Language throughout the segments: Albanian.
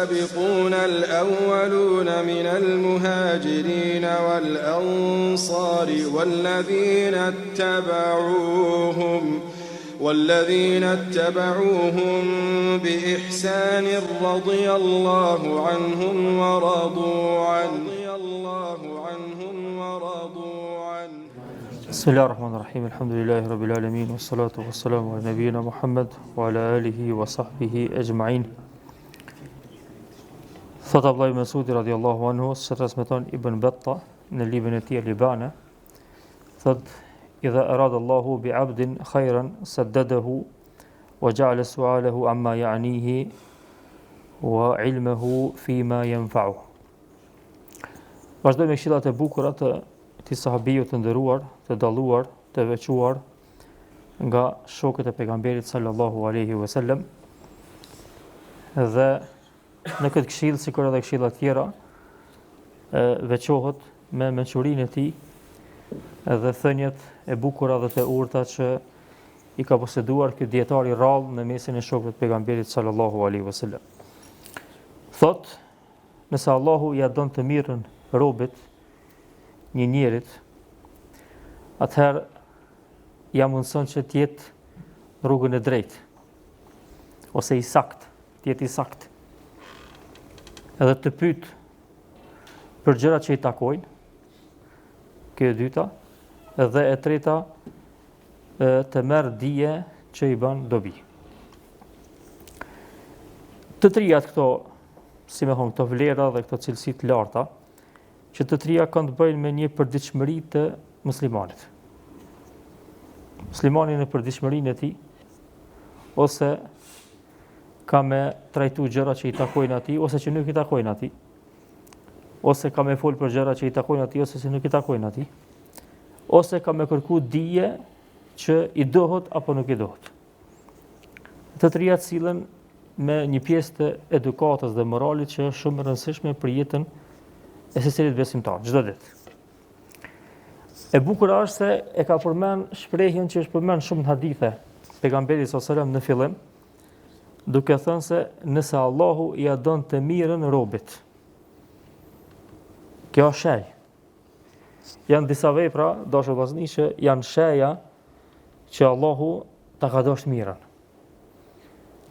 والسابقون الأولون من المهاجرين والأنصار والذين اتبعوهم بإحسان رضي الله عنهم ورضوا عنه بسم الله الرحمن الرحيم الحمد لله رب العالمين والصلاة والسلام على نبينا محمد وعلى آله وصحبه أجمعين. Thot Abdullah ibn Mas'udi radiallahu anhu, se transmeton Ibn Battah në librin e tij Libana, thot: "Idha arada Allahu bi 'abdin khayran saddadahu wa ja'ala su'alahu amma ya'nihi wa 'ilmuhu fima yanfa'uhu." Vazhdojmë me këshillat e bukura të këtij sahabiu të nderuar, të dalluar, të veçuar nga shokët e pejgamberit sallallahu alaihi wasallam. Dhe në këtë këshill, sikur edhe këshilla tjera, veçohet me mençurinë e tij dhe thënjet e bukura dhe të urta që i ka poseduar ky dietar i rrallë në mesin e shokëve të pejgamberit sallallahu alaihi wasallam. Thot: nëse Allahu ja don të mirën robit, një njerit, atëherë ja mundson që të jetë në rrugën e drejtë, ose i sakt, të jetë i sakt. Edhe të pyet për gjërat që i takojnë, kjo e dyta, dhe e treta, të merr dije që i bën dobi. Të trijat këto, si me thonë, këto vlera dhe këto cilësi të larta, që të trija kanë të bëjnë me një përditshmëri të muslimanit. Muslimani në përditshmërinë e tij, ose ka me trajtu gjëra që i takojnë atij, ose që nuk i takojnë atij, ose ka me fol për gjëra që i takojnë atij, ose që nuk i takojnë atij, ose ka me kërku dije që i dohet apo nuk i dohet. Të trija cilën me një pjesë të edukatës dhe moralit që është shumë e rëndësishme për jetën e secilit besimtar, çdo ditë. E bukur është se e ka përmend shprehjen që është përmend shumë në hadithe pejgamberit sallallahu alajhi wasallam në fillim, duke thënë se nëse Allahu ja don të mirën robit. Kjo është shenjë. Janë disa vepra, dashur vëllezër, që janë shenja që Allahu ta ka dashur mirën.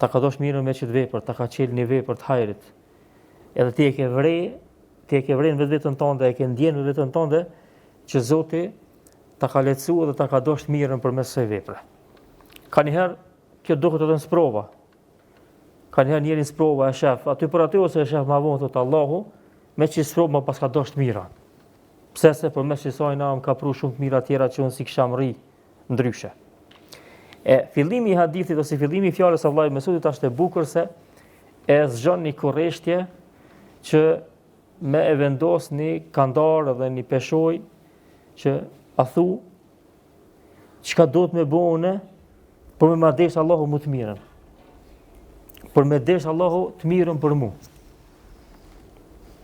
Ta ka dashur mirën me çdo vepër, ta ka qelë një vepër të hajrit. Edhe ti e ke vren vetën tënde, e ke ndjenë vetën tënde që Zoti ta ka lehtësuar dhe ta ka dashur mirën përmes kësaj vepre. Ka njëherë kjo duket edhe në sprova. Ka njëherë njëri në sprova e shef, aty për aty ose e shef ma vonë thot Allahu, me që sprova më pas ka dashur mirën. Pse se përmes kësaj na më ka pru shumë të mira tjera që unë si kisha rri ndryshe. Fillimi i hadithit ose fillimi i fjalës së Abdullah ibn Mas'udit është e bukur se e zgjon një kurreshtje që me e vendos një kandar dhe një peshoj që a thu çka do të me bëune për me ma desh Allahu më të mirën. Për me desh Allahu të mirën për mu.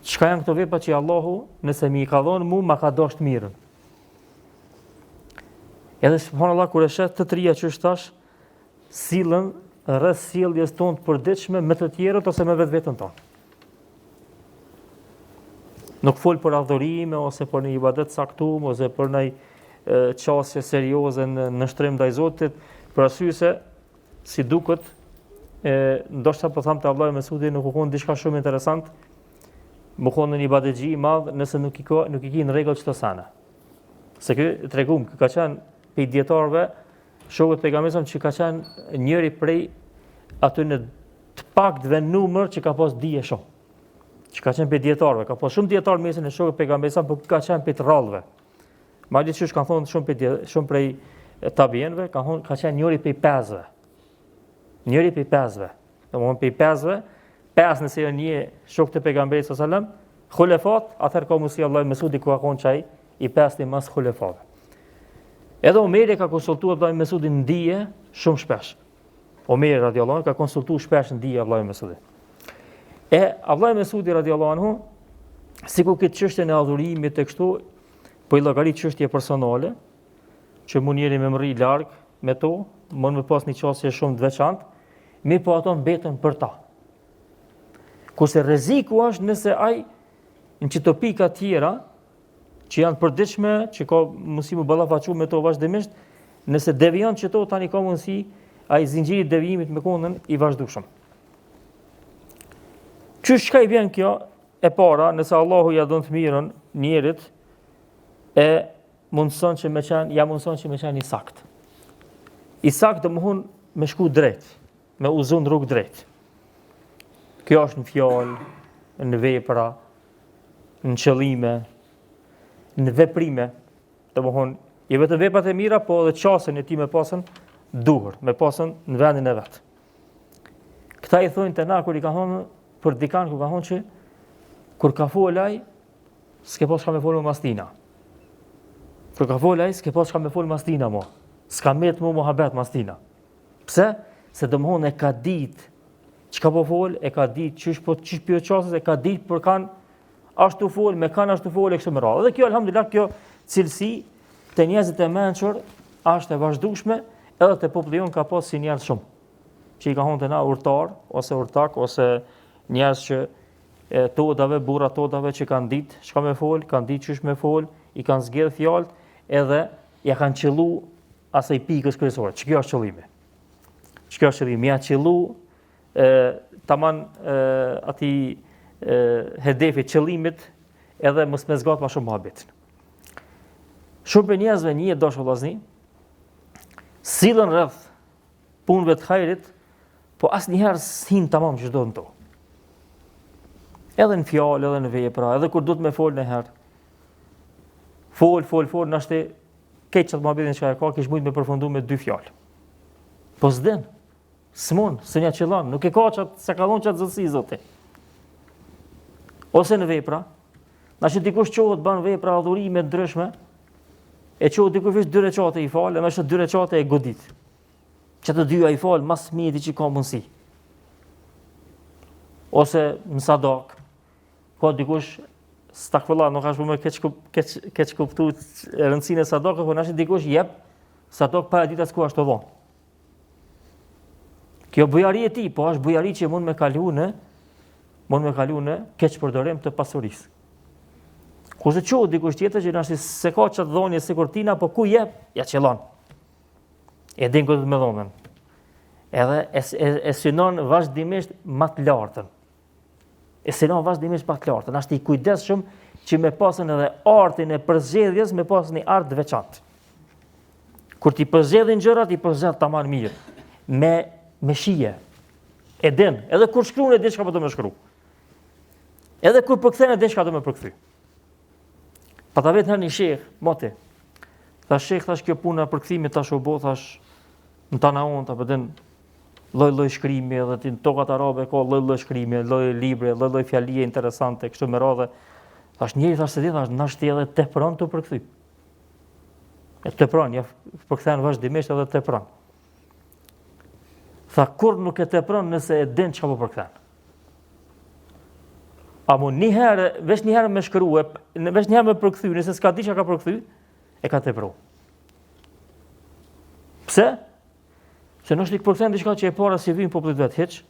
Çka janë këto vepra që Allahu, nëse mi i ka dhënë mu, ma ka dashur të mirën. Edhe subhanallahu kur e shet të trija që është tash, sillen rreth sjelljes tonë të përditshme me të tjerët ose me vetveten tonë. Nuk fol për adhurime ose për një ibadet saktum ose për një çështje serioze në shtrim ndaj Zotit, për arsye se si duket, ndoshta po them te Abdullah ibn Mas'udi nuk u kon diçka shumë interesant, më kon në një ibadetxhi i madh nëse nuk i ki në rregull çdo sana. Se ky tregum ka qenë pe dietarëve, shokët pejgamberit që ka qenë njëri prej aty në të paktëve numër që ka pas dije shumë. Që ka qenë pe dietarëve, ka pas shumë dietarë mesin e shokëve pejgamberit, por ka qenë pe të rrallëve. Madje çush kanë thonë shumë prej tabienëve, ka qenë njëri prej pesëve. Njëri prej pesëve. Domthonë prej pesëve, pesë nëse janë një shok të pejgamberit sallallahu alajhi wasallam, xulefat, atëherë ka mundsi Allahu Mesudi ku ka qenë çaj i pesë i mas xulefave. Edhe Omeri ka konsultuar Abdullah ibn Mas'udin në dije shumë shpesh. Omeri radiallahu anhu ka konsultuar shpesh në dije Abdullah ibn Mas'udin. Abdullah ibn Mas'udi radiallahu anhu, sikur këtë çështjen e adhurimit të kështu, po i llogarit çështje personale, që mund njeri me mri larg me to, mund me pas një çështje shumë të veçantë, mi po ato mbetën për ta. Kurse rreziku është nëse ai në çdo pika tjera që janë përditshme, që ka mundësi më ballafaqu me to vazhdimisht, nëse devion që to tani ka mundësi ai zinxhiri i devijimit me kundën i vazhdueshëm. Qysh ka i vjen kjo? E para, nëse Allahu ja don të mirën njerit, ja mundson që me qenë i sakt. I sakt domthon me shku drejt, me uzu në rrugë drejt. Kjo është në fjalë, në vepra, në qëllime, në veprime, domthon jo vetëm veprat e mira, po edhe qasën e tij me pasën duhur, me pasën në vendin e vet. Këta i thonë të na kur i ka thonë për dikan kur ka thonë që kur ka folaj, s'ke pas ka me folë më mastina. Kur ka folaj, s'ke pas ka me folë mastina mo. S'ka met mu muhabet mastina. Pse? Se domthon e ka ditë çka po fol, e ka ditë çish pjo qasës, e ka ditë për kanë ashtu fol, me kanë ashtu fol e kështu me radhë. Dhe kjo alhamdulillah kjo cilësi te njerëzit e mençur është e vazhdueshme, edhe te populli jon ka pas si njerëz shumë. Që i ka thonë të na urtar, ose urtak, ose njerëz që todave, burra todave që kanë ditë çka me fol, kanë ditë çish me fol, i kanë zgjedh fjalët, edhe ja kanë qellu asaj pikës kryesore. Ç'kjo është qëllimi? Ç'kjo është qëllimi? Ja qellu tamam atij hedefi qëllimit, edhe mos me zgat më shumë mohabetin. Shumë për njerëzve një dosh vllazni, sillen rreth punëve të hajrit, po asnjëherë s'hin tamam çdo në to. Edhe në fjalë, edhe në vepra, edhe kur duhet me fol në herë. Fol, nashte keq çat mohabetin që ka, kish mujt me përfundu me 2 fjalë. Po s'den. S'mon, s'nja qëllon, nuk e ka çat, sa ka dhon çat zotësi zoti. Ose në vepra, nashte dikush çohet bën vepra adhurime të ndryshme, e çohet dikush veç 2 recate i fal, më është 2 recate e godit. Që të dyja i fal mas mjeti që ka mundsi. Ose në sadak, ka dikush stakfullah, nuk është më keq kuptu rëndësinë e sadakës, por nashtë dikush jep sadak para ditës ku është të dhonë. Kjo bujari e tij, po është bujari që mund me kalu në keq përdorim të pasurisë. Kurse çohet dikush tjetër që nashtë se ka çat dhonje sikur tina, po ku jep, ja qellon. E din ku të më dhonën. Edhe e synon vazhdimisht më të lartën. Ashtë i kujdesshëm që me pasën edhe artin e përzgjedhjes, me pasën një art të veçantë. Kur ti përzgjedhin gjërat, i përzgjedh tamam mirë, me shije. E din, edhe kur shkruan e din çka po do më shkru. Edhe kur përkthen e din çka do më përkthy. Pa ta vetë një sheh, moti. Thash sheh, thash kjo puna përkthimit tash u bë, thash në tanaun ta përdin lloj shkrimi, edhe ti në tokat arabe ka lloj shkrimi, lloj libre, lloj fjalie interesante, kështu me radhë. Thash njëri thash se di, thash nashti edhe tepron të përkthy. E tepron, ja përkthen vazhdimisht edhe tepron. Tha kur nuk e tepron nëse e din çka po përkthen. Amo veç një herë me shkrue, veç një herë me përkthy, nëse s'ka di çka ka përkthy, e ka tepru. Pse? Se nështë i përkthen diçka që e para si vijnë popullit vet hiç,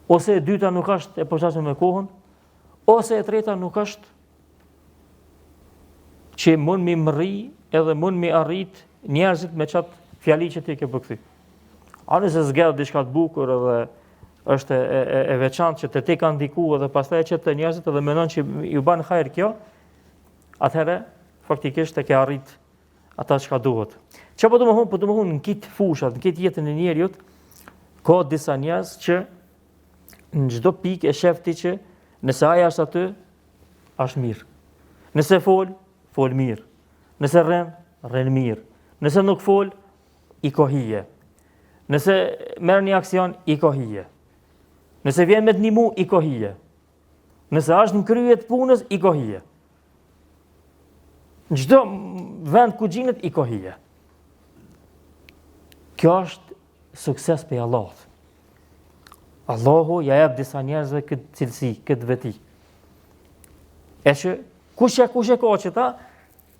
ose e dyta nuk është e përshtatshme me kohën, ose e treta nuk është që mund mi mrri edhe mund mi arrit njerëzit me çat fjali që ti ke përkthy. A nëse zgjedh diçka të bukur edhe është e veçantë që te ka ndikuar dhe pastaj që të njerëzit edhe mendon që ju bën hajër kjo, atëherë faktikisht e ke arrit ata çka duhet. Çfarë po do të thonë në këtë fushat, në këtë jetën e njeriut, ka disa njerëz që në çdo pikë e shef ti që nëse ai është aty, është mirë. Nëse fol mirë. Nëse rren mirë. Nëse nuk fol, i kohije. Nëse merr një aksion, i kohije. Nëse vjen me të ndihmu, i kohije. Nëse është në krye të punës, i kohije. Në çdo vend ku gjinet, i kohije. Kjo është sukses për Allahut. Allahu ja jep disa njerëzve këtë cilësi, këtë veti. E që kush e ka që ta,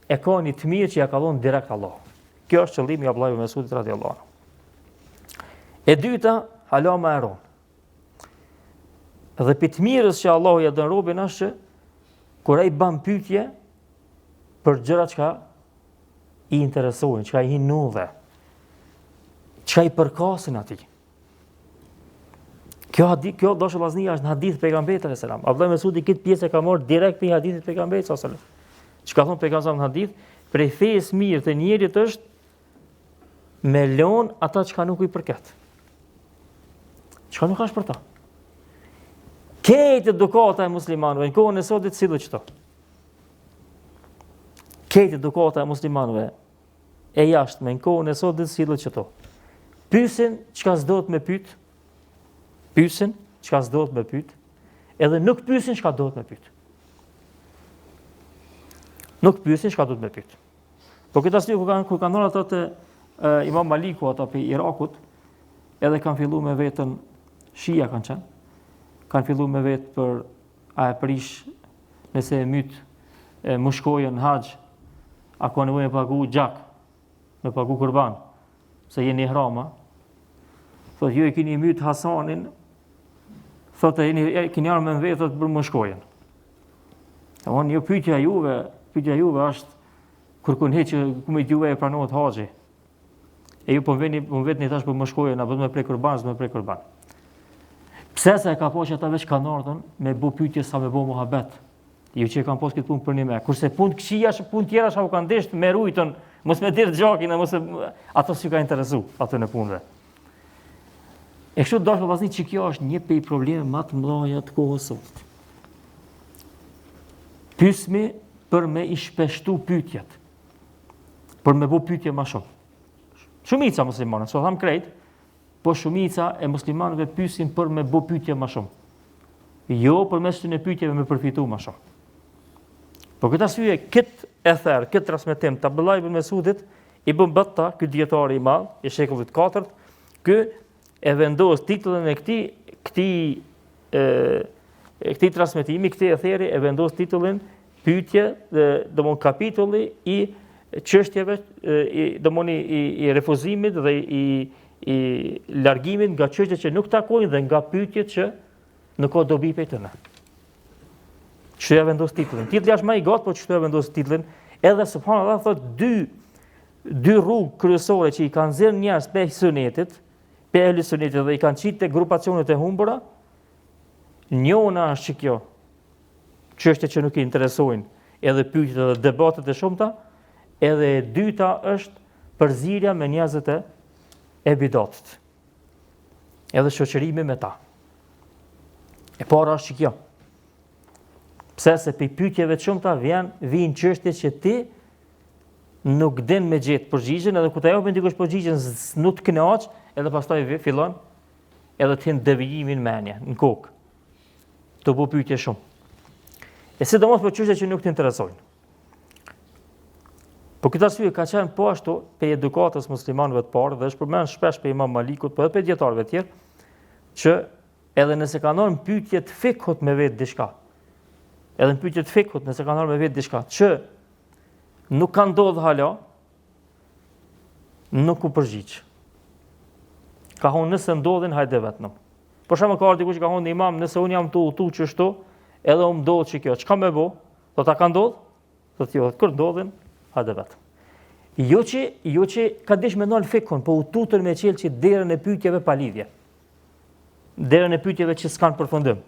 e ka një të mirë që ja ka dhënë direkt Allahu. Kjo është qëllimi i Abdullah ibn Mesudit radhiyallahu anhu. E dyta, hala më e rron. Dhe për të mirës që Allahu ja dën robën është që kur ai bën pyetje për gjëra që i interesojnë, që i hinudhe, që i përkasin atij. Kjo doshë vllaznia është në hadith pejgamberit sallallahu alajhi wasallam. Abdullah Mesudi këtë pjesë e ka marrë direkt në hadithin e pejgamberit sallallahu alajhi wasallam. Çka thon pejgamberi në hadith, prej fesë mirë të njerit është me lon ata që nuk i përket. Çka nuk është për ta. Këtë edukata e muslimanëve në kohën e sotit sillet çto. Këtë edukata e muslimanëve e jashtme në kohën e sotit sillet çto. Pyesin çka s'dohet me pyet. Pyesin çka s'dohet me pyet, edhe nuk pyesin çka dohet me pyet. Nuk pyesin çka duhet me pyet. Po këtë arsye kur kanë dhënë ato te Imam Maliku ata pe Irakut, edhe kanë filluar me vetën Shia kanë qenë. Kanë filluar me vetë për a e prish nëse e myt mushkojën në haxh, a ka nevojë me pagu gjak, me pagu kurban, se jeni ihrama. Thotë ju e keni myt Hasanin, thotë keni ardhur me vetë për mushkojën. Tamam, jo pyetja juve është kur heqë kumit juve e pranohet haxhi. E ju po vetni tash për mushkojën, apo me prej kurban, me prej kurban. Pse se ka po që ata veç kanë ardhur me bu pyetje sa me bu muhabet. Ju që kanë pas këtë punë për një me. Kurse punë këqija, punë tjera u kanë desht me rujtën, mos me dirë gjakin, ato si ka interesu atë në punëve. E kështu dashur vllazni që kjo është një prej probleme më të mëdha të kohës sot. Pyesmi për me i shpeshtu pyetjet. Për me bu pyetje më shumë. Shumica muslimanë, so tham krejt, po shumica e muslimanëve pyesin për me bu pyetje më shumë. Jo përmes të pyetjeve me përfitu më shumë. Po këtë arsye, këtë transmetim të Abdullah ibn Mesudit, Ibn Battah, ky dietari i madh i shekullit 4, ky e vendos titullin e këtij transmetimi, këtij etheri e vendos titullin pyetje, domon kapitulli i çështjeve, i refuzimit dhe i largimit nga çështjet që nuk takojnë dhe nga pyetjet që nuk ka dobi për të në. Që ja vendos titullin. Titulli është më i gatë, po që ja vendos titullin, edhe subhanallahu thot dy rrugë kryesore që i kanë zirë njerëz pe sunetit, pe ehli sunetit dhe i kanë qitë te grupacionet e humbura, njëna është që kjo, çështje që nuk i interesojnë, edhe pyetjet edhe debatet e shumta, edhe e dyta është përzierja me njerëzit e bidatit. Edhe shoqërimi me ta. E para është që kjo. Pse se për pyetjeve të shumta vijnë çështje që ti nuk din me gjetë përgjigjen, edhe kur ta japin dikush përgjigjen nuk të kënaq, edhe pastaj fillon edhe të hin devijimin menje në kokë. Të bu pyetje shumë. E sidomos për çështje që nuk të interesojnë. Po këtë arsye ka qenë po ashtu për edukatës muslimanëve të parë dhe është përmend shpesh për Imam Malikut, po edhe për dietarëve të tjerë, që edhe nëse kanë dhënë pyetje të fikut me vetë diçka. Edhe në pyetje të fikut nëse kanë dhënë me vetë diçka që nuk ka ndodhur hala, nuk u përgjigj. Ka thonë nëse ndodhin hajde vetëm. Për shembull ka ardhur dikush që ka thonë imam, nëse un jam tu që çto, edhe u ndodh që kjo, çka më bë? Do ta ka ndodh? Do të thotë kur ndodhin, hajde vetëm. Jo që ka dish me ndal fikun, po u tutën me çelçi derën e pyetjeve pa lidhje. Derën e pyetjeve që s'kan përfundim.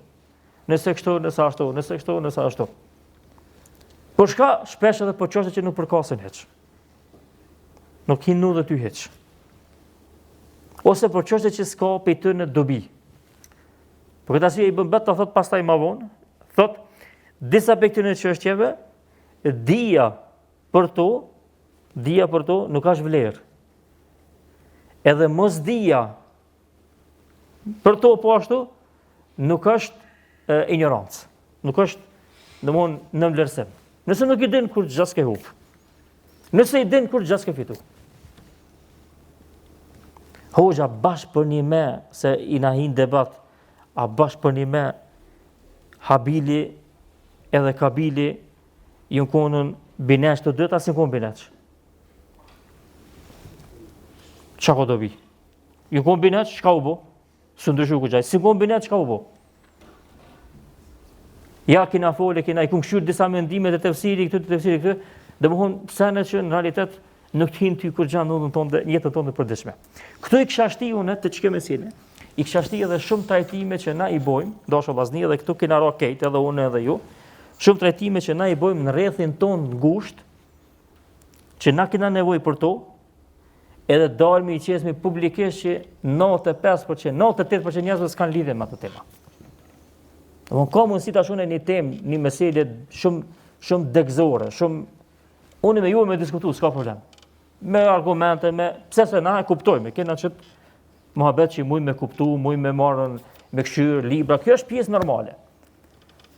Nëse kështu, nëse ashtu, nëse kështu, nëse ashtu. Por shka shpesh edhe po çështje që nuk përkasin hiç. Nuk hinu dhe ty hiç. Ose por çështje që s'ka pe ty në dobi. Por këtë arsye Ibn Battah thot pastaj më vonë, thot disa pe këtyre çështjeve dia për to nuk ka vlerë. Edhe mos dia për to po ashtu nuk është ignorancë. Nuk është domthonë në vlerësim. Nëse nuk i din kur gjas ke hub. Nëse i din kur gjas ke fitu. Hoxha bash për një me se i na hin debat, a bash për një me Habili edhe Kabili ju konën binesh të dyta si kon binesh. Çka ka dobi? Ju kon binesh çka u bë? Së ndryshu ku gjaj. Si kon binesh çka u bë? Ja kina fole, kina i kërkëshur disa mendimet e tefsiri, këtë, domethënë pse që në realitet nuk të hinë ty kur gjanë në jetën tonë të përditshme. Këto i kisha shti unë të çka mesile. I kisha shti edhe shumë trajtime që na i bojmë, dashur vllazni, edhe këtu kena ra kejt, edhe unë edhe ju. Shumë trajtime që na i bojmë në rrethin tonë ngushtë, që na kena nevojë për to, edhe dalmi i qesmi publikisht që 95%, 98% njerëzve s'kan lidhje me atë tema. Domthonë ka mundësi ta shohën një temë, një meselë shumë degëzore, unë me ju me diskutu, s'ka problem. Me argumente, pse se na e kuptojmë, kena çet mohabet që muj me kuptu, muj me marrën, me këshyr, libra, kjo është pjesë normale.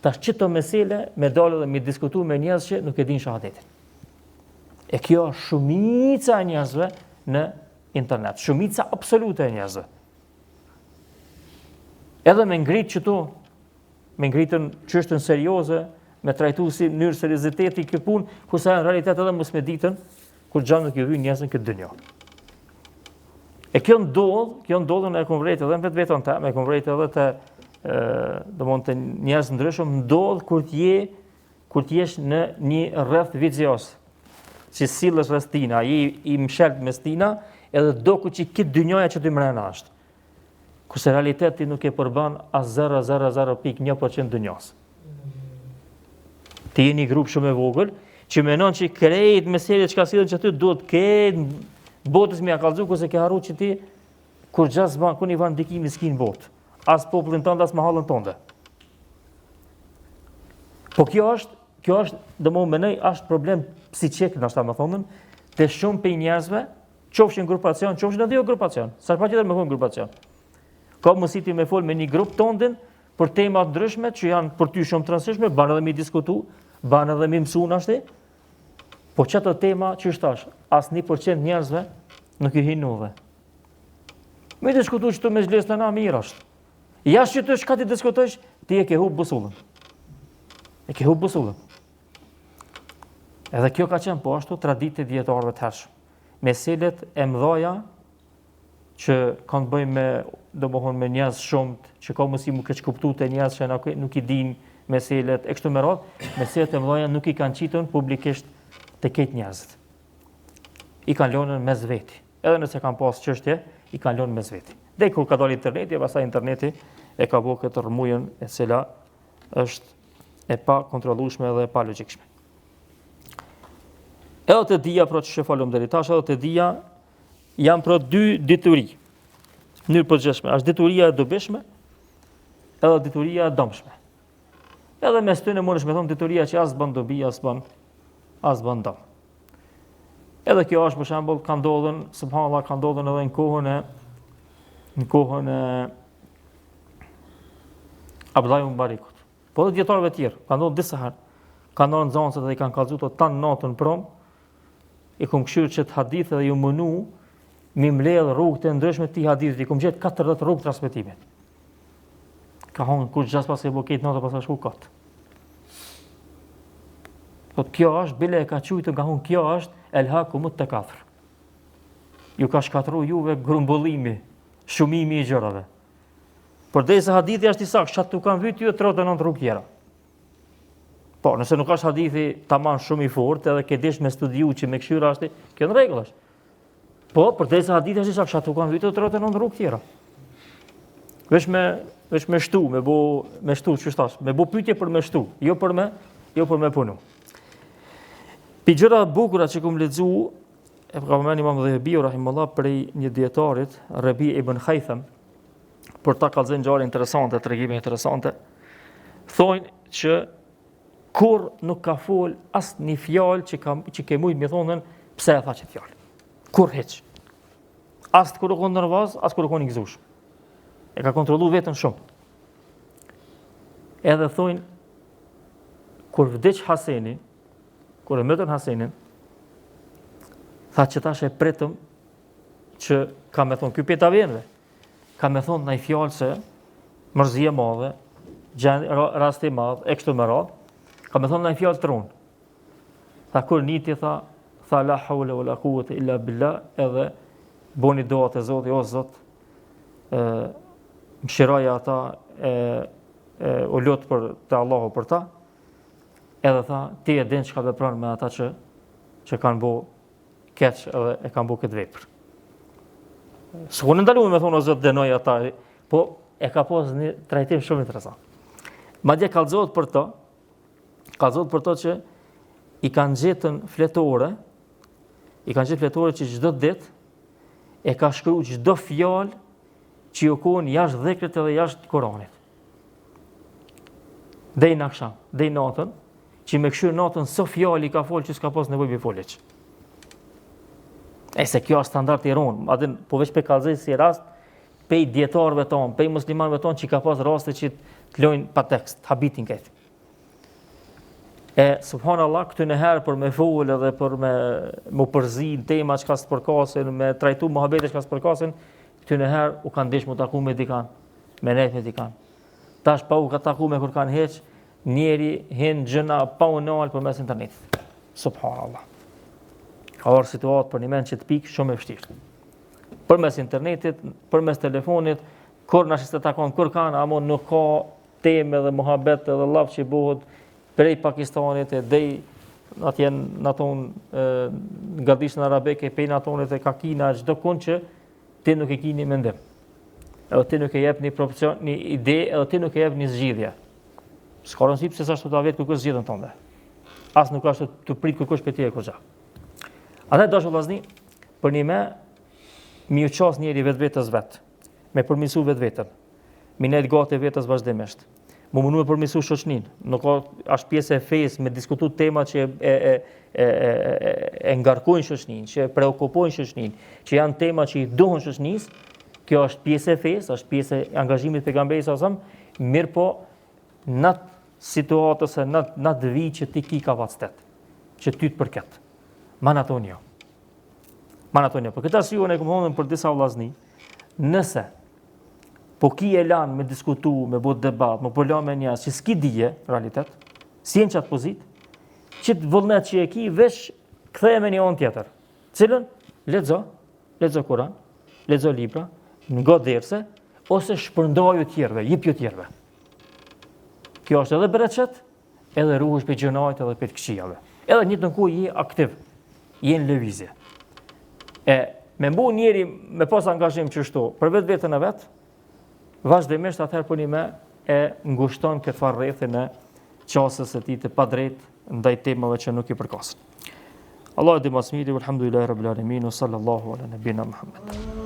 Tash çito mesele me dalë dhe me diskutu me njerëz që nuk e din shahadetin. E kjo është shumica e njerëzve në internet, shumica absolute e njerëzve. Edhe me ngrit qëto, me ngritën çështën serioze, me trajtu si mënyrë serioziteti këtë punë, kurse në realitet edhe mos me ditën, kur gjë nuk i vjen njerëzën këtë dynjë. E kjo ndodh në konvret edhe në vetën time, e konvret edhe të domthonë të njerëz ndryshëm, ndodh kur të jesh në një rreth vizjos. Si sillesh rreth tina, i mshelt mes tina, edhe do ku që këtë dynjoja që të mrena është. Kurse realiteti nuk e përban as 0,001% dynjos. Ti jeni një grup shumë e vogël, që menon që krejt meselet që ka sillen që aty duhet këtë botës me ja kallëzu, kurse ke harru që ti kur gjas ban, kur një van ndikimi s'kin botë. As popullin tënde, as mahallën tënde. Po kjo është, domosdoshmë menej, është problem psiqik, ndoshta më thonën, te shumë prej njerëzve, qofshin grupacion, qofshin edhe jo grupacion, sa patjetër me thonë grupacion. Ka mundësi ti me fol me një grup tondin për tema të ndryshme që janë për ty shumë të rëndësishme, banë edhe mi diskutu, banë edhe mi mësu ashtu. Po çato tema që thash, as 1% njerëzve nuk i hinuve. Me diskutu që të me zhles në na mirë është. Jashtë që të shka ti diskutojsh, ti e ke hub busullën. E ke hub busullën. Edhe kjo ka qenë po ashtu traditë dietarëve të hershëm. Meselet e mëdha që kanë bëjmë me, domethënë me njerëz shumë, që ka mundësi më keq kuptuar te njerëz që nuk i din meselet e kështu me radhë, meselet e mëdha nuk i kanë qitur publikisht te këtë njerëzit. I kanë lënë mes veti. Edhe nëse kanë pas çështje, i kanë lënë mes veti. Dhe kur ka dalë interneti, pastaj interneti e ka bërë këtë rrëmujën e cila është e pa kontrollueshme dhe e pa logjikshme. Edhe të dia për që falëm deri tash, edhe të dia janë për dy dituri. Në mënyrë përgjithshme, është dituria e dobishme, edhe dituria e dëmshme. Edhe mes tyre mundesh me thonë dituria që as bën dobi, as bën dëm. Edhe kjo është për shembull ka ndodhur, subhanallahu, ka ndodhur edhe në kohën e Abdullah Mubarikut. Po edhe dietarëve të tjerë, ka ndodhur disa herë. Ka ndodhur nxënësit dhe i kanë kallzuar tan natën prom. I kum këshyrë që të hadith dhe ju mënu mi mbledh rrugë të ndryshme të hadithit, i kum gjetë 40 rrugë transmetimit. Ka honë kur gjas pas e buket natë pas e shku katë. Po kjo është, bile e ka qujtë nga honë, kjo është elhaku mut të kathër. Ju ka shkatru juve grumbullimi, shumimi i gjërave. Por dhe se hadithi është i sakë, qatë tu kanë vytë ju e 39 rrugë tjera. Po, nëse nuk është hadithi tamam shumë i fortë, edhe ke dish me studiu që me këshyra është, kjo në rregull është. Po, për të se hadithi është i sakë, tu kanë vytë e 39 rrugë tjera. Vesh me shtu, me shtu, që shtash, me bu pyetje për me shtu, jo për me punu. Pi gjëra bukura që kum lexu, e ka përmend Imam Dhahabiu rahimahullah prej një dietarit, Rabi ibn Haytham, për ta kallëzuar ngjarje interesante, tregime interesante, thonë që kur nuk ka fol asë një fjalë që ke mujtë me thonën pse e tha që fjalë. Kur heq. Asë kur u konë nervoz, asë kur u konë i gëzush. E ka kontrollu vetën shumë. Edhe thonë, kur vdeq Haseni, kur e mëtën Hasenin, tha që tash e pretëm që ka me thonë, kjo peta venve, ka me thonë në i fjalë se mërzije madhe, rasti madhe, e kështu më radhë, ka me thonë në i fjallë të runë. Tha kur niti, tha la hawla wa la quwwata illa billah, edhe boni doat e Zotit, o Zot, mshiraja ata, u lut për te Allahu për ta, edhe tha, ti e din çka vepron me ata që kanë bu keq edhe e kanë bu këtë vepër. S'u ndaluam me thonë o Zot dënoj ata, po e ka pas një trajtim shumë interesant. Madje kallëzohet për to që i kanë gjetën fletore, që çdo ditë e ka shkruar çdo fjalë që ju kohen jashtë dhekrit edhe jashtë Kuranit. Dej në akşam, dej natën, që me këshyr natën së fjali ka folë që s'ka pas nevojë me folëç. Se kjo është standard i ronë, atë po veç pe kallëzoj si rast, pej dietarëve tonë, pej muslimanëve tonë që ka pas raste që të lojnë pa tekst, habitin këtë. Subhanallah, këtu në herë për me folë edhe për me përzin tema që ka së përkasin, me trajtu muhabete që ka së përkasin, këtu në herë u kanë dish mu taku me dikan, me nejt me dikan. Tash pa u ka taku me kur kanë heq, njeri hinë gjëna pa u nalë për mes internetit. Subhanallah. Ka orë situatë për një men që të pikë shumë e vështirë. Për mes internetit, për mes telefonit, kur në shiste takon, kur kanë, amo nuk ka teme dhe muhabet edhe laf që i buhet prej Pakistanit e dhej atje në tonë gardishën arabeke, pej në tonit e kakina, çdo kënd që ti nuk e ki një mendim. Edhe ti nuk e jep një profesion, një ide, edhe ti nuk e jep një zgjidhje. S'ka rëndësi pse sa shto ta vetë kërkush zgjidhën tonë. As nuk ka të prit kërkush për ti e kërgja. Atë dashur vllazni, për një mi u qas njeri vetvetes vet, me përmirësu vetvetën, mi nejt gati vetës vazhdimisht, mu mundu me përmirësu shoqnin, nuk ka as pjesë e fesë me diskutu tema që e ngarkojnë shoqnin, që e preokupojnë shoqnin, që janë tema që i duhen shoqnis, kjo është pjesë e fesë, është pjesë e angazhimit pejgamberit sa mirë po në situatës e në dëvi që ti ki kapacitet, që ty të përket. Manatonio. Për këtë arsye ne këmë për disa vllazni, nëse po ki e lanë me diskutu, me bot debat, me përla me njerëz që s'ki dije, realitet, si jenë qatë pozit, që të vullnet që e ki, veç kthej me një onë tjetër. Cilën? Lexo Kur'an, lexo libra, nga derse, ose shpërndaju tjerve, jipju tjerve. Kjo është edhe bereqet, edhe ruhesh për gjënajt edhe për të këqijave. Edhe një të në ku je aktiv, je në lëvizje. Me mbu njeri me pas angazhim qështu, për vetë vetën e vetë, vazhdimisht atëherë për një me e ngushton këtë farë rrethin e qasës e ti të padrejt ndaj temave që nuk i përkasin. Allah e di mas miri, alhamdulillahi rabbil alamin, sallallahu ala nabina Muhammed.